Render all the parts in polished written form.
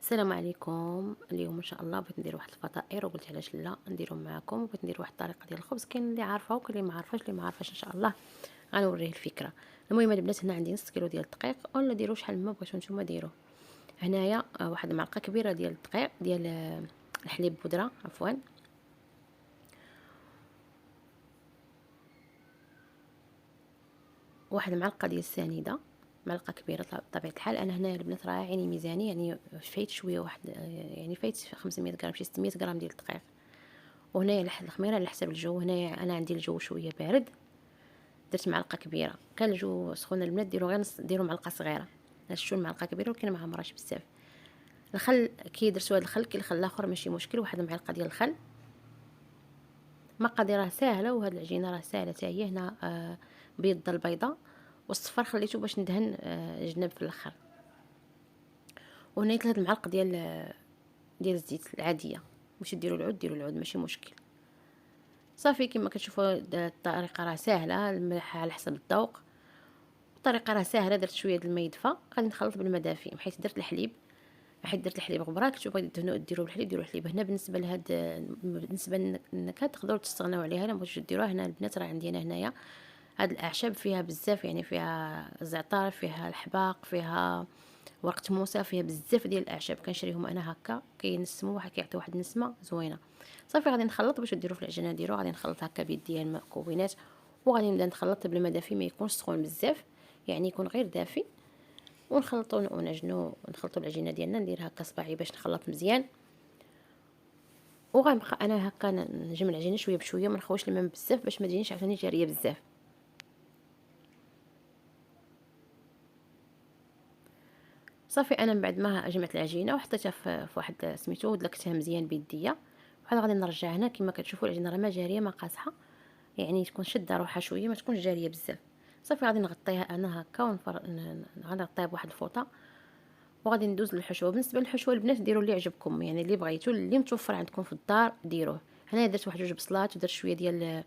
السلام عليكم. اليوم ان شاء الله بغيت ندير واحد الفطائر وقلت علاش لا نديرهم معكم. بغيت ندير واحد الطريقه ديال الخبز، كاين اللي عارفه وكاين اللي ما عارفاش. اللي ما عارفاش ان شاء الله غنوريه الفكره. المهم البنات، هنا عندي نص كيلو ديال الدقيق، ولا ديروا شحال ما بغيتو نتوما ديروه. هنايا واحد المعلقه كبيره ديال الدقيق ديال الحليب بودره، عفوا. واحد المعلقه ديال السنيده، معلقه كبيره بطبيعه الحال. انا هنا البنات راه عيني ميزاني، يعني فايت شويه واحد، يعني فايت 500 غرام شي 600 غرام ديال الدقيق. وهنايا الخميره على حسب الجو، هنايا انا عندي الجو شويه بارد، درت معلقه كبيره. كان الجو سخون البنات ديروا غير نص، ديروا معلقه صغيره. هادشو المعلقه كبيره، ولكن ما عمرهاش بزاف. الخل كي درتو هاد الخل، كاين الخل الاخر ماشي مشكل، واحد المعلقه ديال الخل. المقادير راه ساهله، وهاد العجينه راه ساهله حتى هي. هنا بيض البيضه، والصفر خليته باش ندهن جناب في الاخر. وهنا 3 معالق ديال الزيت العاديه. باش ديروا العود ديروا العود، ماشي مشكل. صافي كما كتشوفوا الطريقه راه ساهله. الملح على حسب الذوق. الطريقه راه ساهله. درت شويه د الماء يدفى، غادي نخلط بالماء دافي، حيت درت الحليب. حيت درت الحليب غبره، كنتو بغيتو ديروا بالحليب ديروا الحليب. هنا بالنسبه لهاد، بالنسبه للنكهه تقدروا تستغناو عليها الا بغيتوش ديروها. هنا البنات راه عندي هنايا هاد الاعشاب فيها بزاف، يعني فيها الزعتر، فيها الحباق، فيها ورقه موسى، فيها بزاف ديال الاعشاب. كنشريهم انا هكا كينسموا واحد، كيعطيو واحد النسمه زوينه. صافي غادي نخلط باش ديروا في العجينه. ديروا غادي نخلط هكا بيديا المكونات، وغادي نبدا نخلط بالماء دافي، ما يكونش سخون بزاف، يعني يكون غير دافي. ونخلطوا ونعجنوا، نخلطوا العجينه ديالنا. ندير هكا صباعي باش نخلط مزيان. وغنبقى انا هكا نجمع العجينه شويه بشويه، ما نخويش الماء بزاف باش ما تجينيش عاوتاني جاريه بزاف. صافي انا من بعد ما جمعت العجينه وحطيتها في واحد سميتو، دلكتها مزيان بيديا. بحال غادي نرجع هنا كما كتشوفوا العجينه راه ما جاريه ما قاصحه، يعني تكون شاده روحها شويه، ما تكونش جاريه بزاف. صافي غادي نغطيها انا هكا غادي نغطيها بواحد الفوطه. وغادي ندوز للحشوه. بالنسبه للحشوه البنات ديروا اللي عجبكم، يعني اللي بغيتو، اللي متوفر عندكم في الدار ديروه. هنايا درت واحد جوج بصلات، ودرت شويه ديال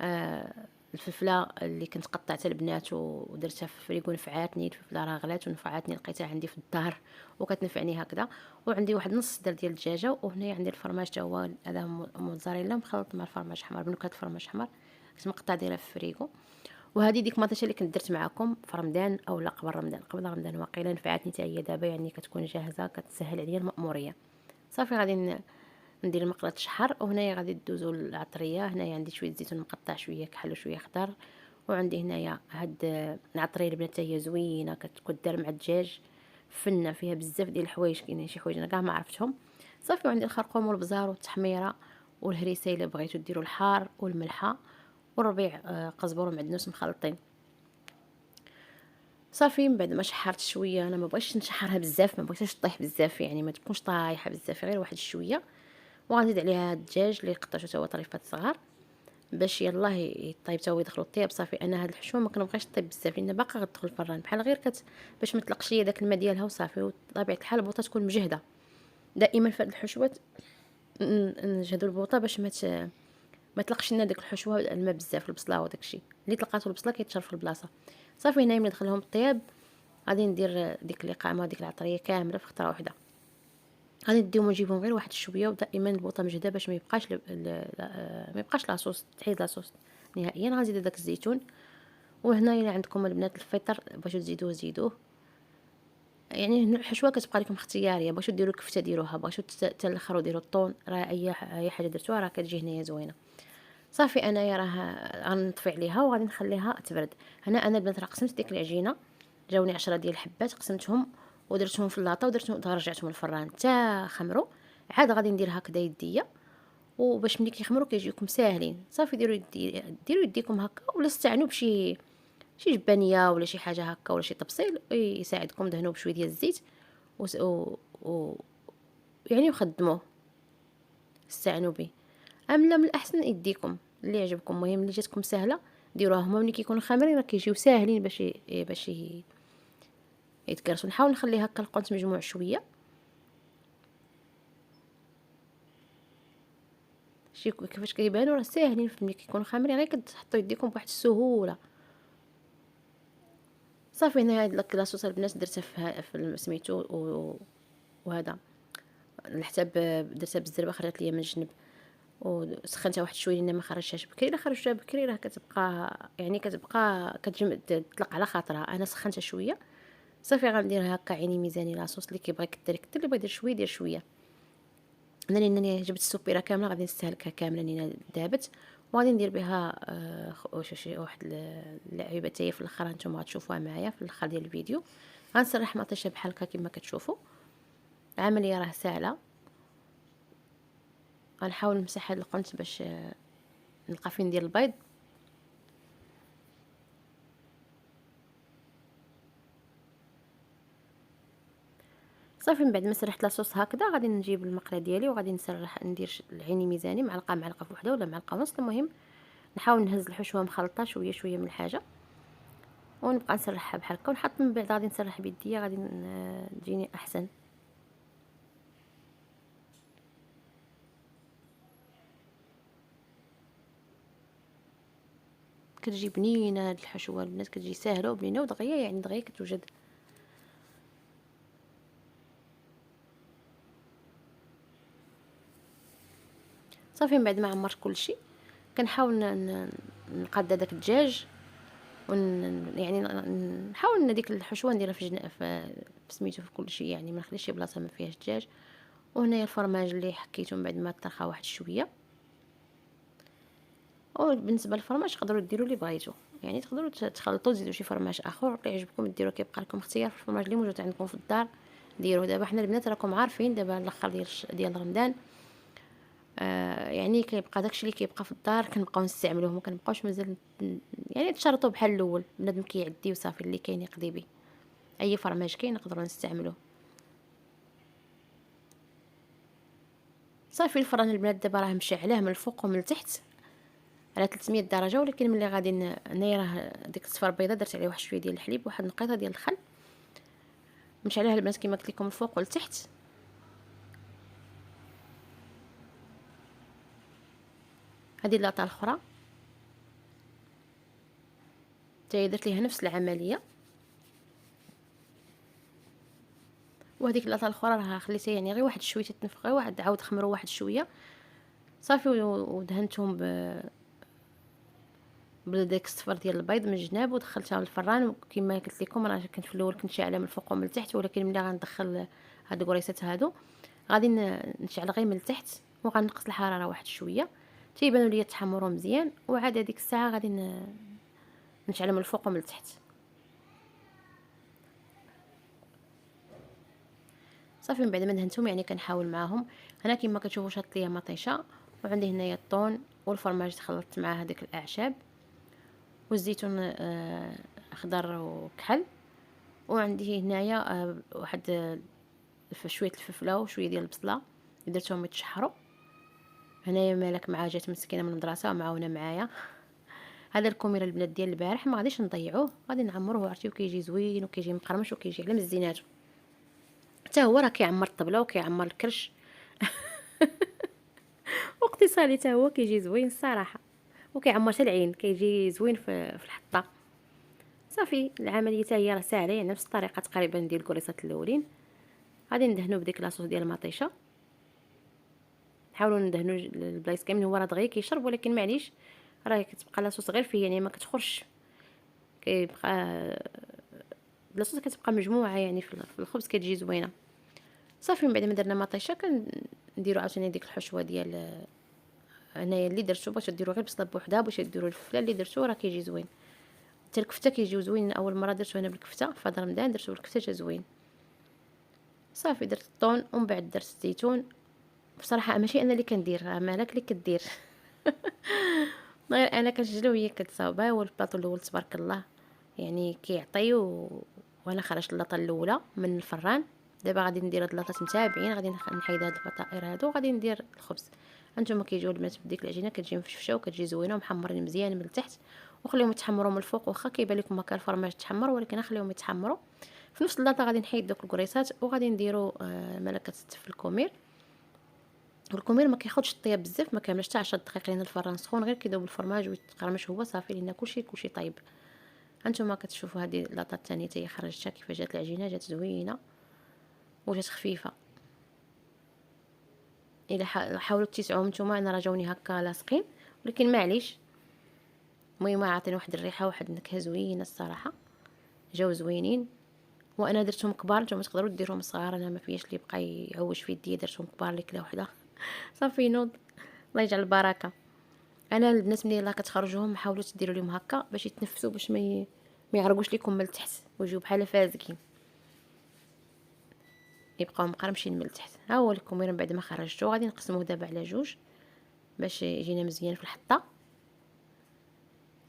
آه الفلفله اللي كنت قطعتها البنات ودرتها في الفريكو. نفعاتني الفلفله، راه غلات ونفعاتني، لقيتها عندي في الدار وكتنفعني هكذا. وعندي واحد نص صدر ديال الدجاجه. وهنا عندي الفرماج تا هو هذا موزاريلا مخلط مع الفرماج احمر، بنكهه الفرماج احمر، كنت مقطع دايره في الفريكو. وهذه ديك مطيشه اللي كنت درت معكم في رمضان، او لا قبل رمضان، قبل رمضان واقيلا. نفعتني حتى هي دابا، يعني كتكون جاهزه، كتسهل عليا المأموريه. صافي غادي ندير المقله شحر. وهنايا غادي دوزو العطريه. هنايا عندي شويه زيتون مقطع، شويه كحل وشويه خضر. وعندي هنايا هاد العطريه البنات حتى هي زوينه، كتكون دار مع الدجاج، فنه فيها بزاف ديال الحوايج. كاينين شي حوايج انا كاع ما عرفتهم. صافي وعندي الخرقوم والبزار والتحميره والهريسه الا بغيتو ديروا الحار والملحه، والربيع قزبر ومعدنوس مخلطين. صافي من بعد ما شحرت شويه، انا ما بغيتش نشحرها بزاف، ما بغيتهاش طيح بزاف، يعني ما تكونش طايحه بزاف، غير واحد شويه. وغنزيد عليها الدجاج اللي قطعته تا هو طريفات صغار، باش يلاه يطيب تا هو يدخل الطياب. صافي انا هاد الحشوه ما كنبغيش طيب بزاف، لان باقا غتدخل الفران بحال غير باش ما تلقش ليا داك الماء ديالها. وصافي وطبيعه الحال البوطه تكون مجهده. دائما في هاد الحشوات نجهدوا البوطه باش ما تلقش لنا داك الحشوه الماء بزاف، البصله وداك الشيء اللي طلقاتو البصله كيتشرب في البلاصه. صافي هنا ملي ندخلهم الطياب غادي ندير ديك الاقامه، ديك العطريه كامله في خطره واحده. غادي نديهم ونجيبهم غير واحد شويه، ودائما البوطه مجهده باش ما يبقاش لاصوص، تحيد لاصوص نهائيا. غنزيد داك الزيتون. وهنا الا عندكم البنات الفطر بغيتو تزيدوه زيدوه، يعني هنا الحشوه كتبقى لكم اختياريه. بغيتو ديروا كفته ديروها، بغيتو تلخروا ديروا الطون، راه اي حاجه درتوها راه كتجي هنايا زوينه. صافي انايا راه غنطفي عليها وغادي نخليها تبرد. هنا انا البنات راه قسمت ديك العجينه، جاوني 10 ديال الحبات، قسمتهم ودرتهم في اللاطه، رجعتهم للفران حتى خمروا. عاد غادي ندير هكذا يديا، وباش ملي كيخمروا كيجيوكم ساهلين. صافي ديروا يديكم هكا، ولا استعنوا بشي جبانيه ولا شي حاجه هكا، ولا شي طبسيل يساعدكم. دهنوه بشويه ديال الزيت و... يعني وخدموه، استعنوا به. لا من الاحسن يديكم اللي يعجبكم. المهم اللي جاتكم سهله ديروها. هما ملي كيكونوا خامرين راه كيجيو ساهلين باش يتكرسوا. نحاول نخلي هكا القنت مجموع شويه، شي كيفاش كيبانوا راه ساهلين. ملي كيكونوا خامرين غير كتحطوا يديكم بواحد السهوله. صافي هنا هاد لاصوص البنات درتها في سميتو وهذا الحتى درتها بالزربه خرجت ليا من الجنب، وسخنتها واحد شويه لان ما خرجتهاش بكري. الا خرجتها بكري راه كتبقى يعني كتبقى تطلق على خاطرها. انا سخنتها شويه صافي غنديرها هكا عيني ميزاني لاصوص. اللي كيبغي يكثر يكثر، اللي بغى يدير شويه يدير شويه. انا لانني جبت السوبيره كامله غادي نستهلكها كامله لان دابت، وغادي ندير بها واحد اللعيبه تاهي في الاخر نتوما غتشوفوها معايا في الاخر ديال الفيديو. غنسرح مطيشه بحال هكا كما كتشوفوا. العمليه راه ساهله. غنحاول نمسح هاد القنت باش نلقى فين ندير البيض. صافي من بعد ما سرحت لاصوص هكذا غادي نجيب المقله ديالي وغادي نسرح ندير العيني ميزاني معلقه وحده ولا معلقه ونص. المهم نحاول نهز الحشوه مخلطه شويه شويه من الحاجه، ونبقى نسرحها بحال هكا ونحط من بعد غادي نسرح بيديا غادي تجيني احسن. كتجي بنينه هاد الحشوه البنات، كتجي ساهله وبنينه ودغيا، يعني دغيا كتوجد. صافي من بعد ما عمرت كلشي كنحاول نقاد داك الدجاج يعني نحاول ان ديك الحشوه نديرها في سميتو في كلشي، يعني ما نخليش شي بلاصه ما فيهاش الدجاج. وهنايا الفرماج اللي حكيته من بعد ما طرخه واحد شويه. وبالنسبه للفرماج تقدروا ديروا اللي بغيتو، يعني تقدروا تخلطوا تزيدوا شي فرماج اخر اللي يعجبكم ديروا. كيبقى لكم اختيار في الفرماج اللي موجود عندكم في الدار ديروا. دابا حنا البنات راكم عارفين دابا الاخر ديال رمضان، يعني كيبقى داكشي اللي كيبقى في الدار كنبقاو نستعملوه، ما كنبقاوش مازال يعني تشرطوا بحال الاول. بنادم كيعدي وصافي اللي كاين يقضي به. اي فرماج كاين نقدروا نستعملوه. صافي الفران البنات دابا راه مشعلاه من الفوق ومن التحت على 300 درجه، ولكن ملي غادي انايا راه ديك الصفار البيضاء درت عليه واحد شويه ديال الحليب وواحد نقيطه ديال الخل. مشعلاه البنات كما قلت لكم الفوق والتحت. هذه اللاطه الاخرى حتى درت ليها نفس العمليه. وهذيك اللاطه الاخرى راه خليتها يعني غير واحد شويه تتنفخ، غير واحد عاود خمروا واحد شويه صافي. ودهنتهم بداك الصفر ديال البيض من الجناب ودخلتها للفران. وكما قلت لكم راه كنت في الاول كنت شاعله من الفوق ومن التحت، ولكن ملي غندخل هاد الكريسات هادو غادي نشعل غير من التحت وغنقص الحراره واحد شويه تيبانوا ليا تحمروا مزيان. وعاد هذيك الساعه غادي نشعل من الفوق ومن التحت. صافي من بعد ما دهنتهم يعني كنحاول معاهم. هنا كما كتشوفوا شاط ليا مطيشه، وعندي هنايا الطون والفرماج خلطت مع هذيك الاعشاب والزيتون اخضر وكحل. وعندي هنايا واحد شويه الفلفله وشويه ديال البصله درتهم يتشحروا. هنايا مالك مع جات مسكينه من المدرسه ومعاونه معايا. هذا الكوميره البنات ديال البارح ما غاديش نضيعوه، غادي نعمروه عرفتي وكيجي زوين وكيجي مقرمش وكيجي على مزيناتو. حتى هو راه كيعمر الطبله وكيعمر الكرش واقتصادي حتى هو كيجي زوين الصراحه، وكيعمر حتى العين كيجي زوين في الحطه. صافي العمليه حتى هي راه ساهله، يعني نفس الطريقه تقريبا ديال الكريسات الاولين. غادي ندهنوا بديك لاصوص ديال المطيشه. نحاولوا ندهنوا البلايص كاملين. هو راه دغيا كيشرب ولكن معليش راه كتبقى لاصوص غير فيه، يعني ما كتخرجش، كيبقى لاصوص كتبقى مجموعه يعني في الخبز كتجي زوينه. صافي من بعد ما درنا مطيشه كنديروا عاوتاني ديك الحشوه ديال هنايا اللي درتو. باش ديروا غير بصله بوحدها باش ديروا الفلفله اللي درتو راه كيجي زوين. حتى الكفته كيجيو زوين. اول مره درتو انا بالكفته في هذا رمضان درتو بالكفته جا زوين. صافي درت الطون ومن بعد درت الزيتون. بصراحه ماشي انا اللي كندير، مالك اللي كدير غير انا كنسجلو وهي كتصاوبها. والبلاطو الاول تبارك الله يعني كيعطي وانا خرجت اللاطه الاولى من الفران. دابا غادي ندير هاد اللاطات متابعين، غادي نحيد هاد الفطائر هادو وغادي ندير الخبز. هانتوما كيجيو البنات بديك العجينه كتجي مفشفشه وكتجي زوينه ومحمرين مزيان من التحت. وخليهم يتحمروا من الفوق، واخا كيبان لكم هكا الفرماج تحمر ولكن خليهم يتحمروا. في نفس اللاطه غادي نحيد دوك الكريسات وغادي نديرو ملكه في الكومير. والكومير ما كياخذش الطياب بزاف، ما كاملش حتى 10 دقائق لان الفران سخون، غير كيذوب الفرماج ويتقرمش هو صافي لان كلشي طيب. هانتوما كتشوفوا هذه اللاطه الثانيه حتى هي خرجتها كيفاش جات العجينه، جات زوينه وجات خفيفه. الا حاولوا تسعوهم نتوما، انا راه جاوني هكا لاصقين، ولكن معليش. المهم عاطين واحد الريحه، واحد النكهه زوينه الصراحه، جاو زوينين. وانا درتهم كبار، نتوما تقدروا ديروهم صغار، انا ما فياش اللي بقى يعوج في يدي، درتهم كبار لكله وحده. صافي نوض، الله يجعل البركه. انا البنات ملي يلاه كتخرجوهم حاولوا تديروا لهم هكا باش يتنفسوا، باش ما يعرقوش لكم من التحت ويجيو بحال فازكين، يبقاو مقرمشين من التحت. ها هو لكم من بعد ما خرجتو. غادي نقسموه دابا على جوج باش يجينا مزيان في الحطه.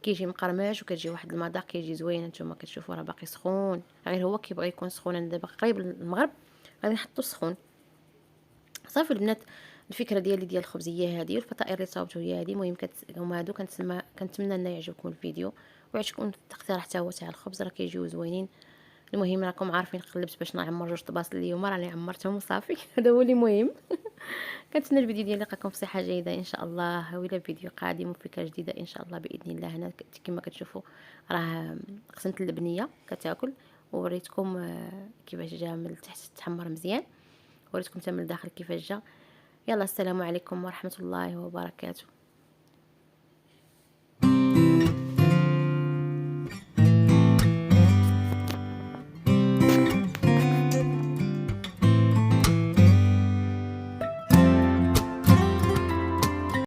كيجي مقرمش وكتجي واحد المذاق كيجي زوين. نتوما كتشوفوا راه باقي سخون، غير هو كيبغي يكون سخون. انا دابا قريب المغرب غادي نحطو سخون. صافي البنات، الفكره ديالي ديال الخبزيه هذه والفطائر اللي صاوبتو هي هذه. المهم هما هادو كنتمنى ان يعجبكم الفيديو ويعجبكم الاقتراح حتى هو تاع الخبز، راه كيجيو زوينين. المهم راكم عارفين قلبت باش نعمر جوج طباصل اليوم، راني عمرتهم وصافي. هذا هو اللي مهم. كنتمنى الفيديو ديالي لقاكم في صحه جيده ان شاء الله، والى فيديو قادم وفكره جديده ان شاء الله باذن الله. هنا كما كتشوفوا راه قسمت اللبنيه كتاكل، ووريتكم كيفاش جا من التحت تحمر مزيان، وريتكم حتى من الداخل كيفاش جا. يلا السلام عليكم ورحمه الله وبركاته.